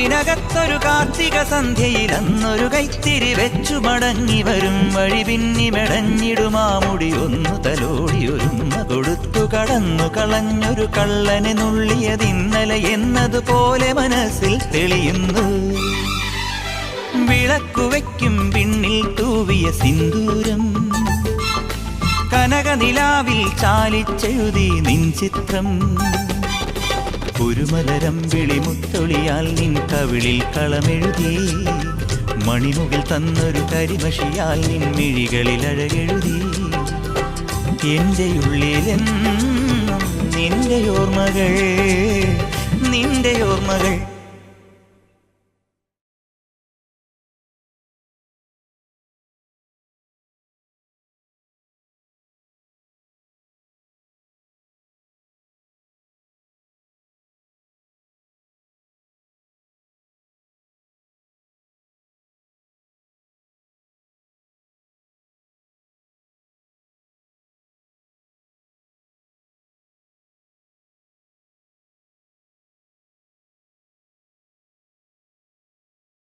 കാവിനകത്തൊരു കാർത്തിക സന്ധ്യയിൽ അന്നൊരു കൈത്തിരി വെച്ചു മടങ്ങി വരും വഴി പിന്നി മെടഞ്ഞിടുമാമുടി ഒന്നു തലോടി ഒരുമ കൊടുത്തു കടന്നു കളഞ്ഞൊരു കള്ളനെ നുള്ളിയതിന്നലെ എന്നതുപോലെ മനസ്സിൽ തെളിയുന്നു. വിളക്കുവയ്ക്കും പിന്നിൽ തൂവിയ സിന്ദൂരം കനകനിലാവിൽ ചാലിച്ചെഴുതി നിൻ ചിത്രം. ഒരു മലരം വിളിമുത്തൊളിയാൽ നിൻ കവിളിൽ കളമെഴുതി മണിമുകിൽ തന്നൊരു കരിമഷിയാൽ നിൻ മിഴികളിൽ അഴകെഴുതി. എൻ്റെ ഉള്ളിലെന്നും നിന്റെ ഓർമ്മകൾ നിന്റെ ഓർമ്മകൾ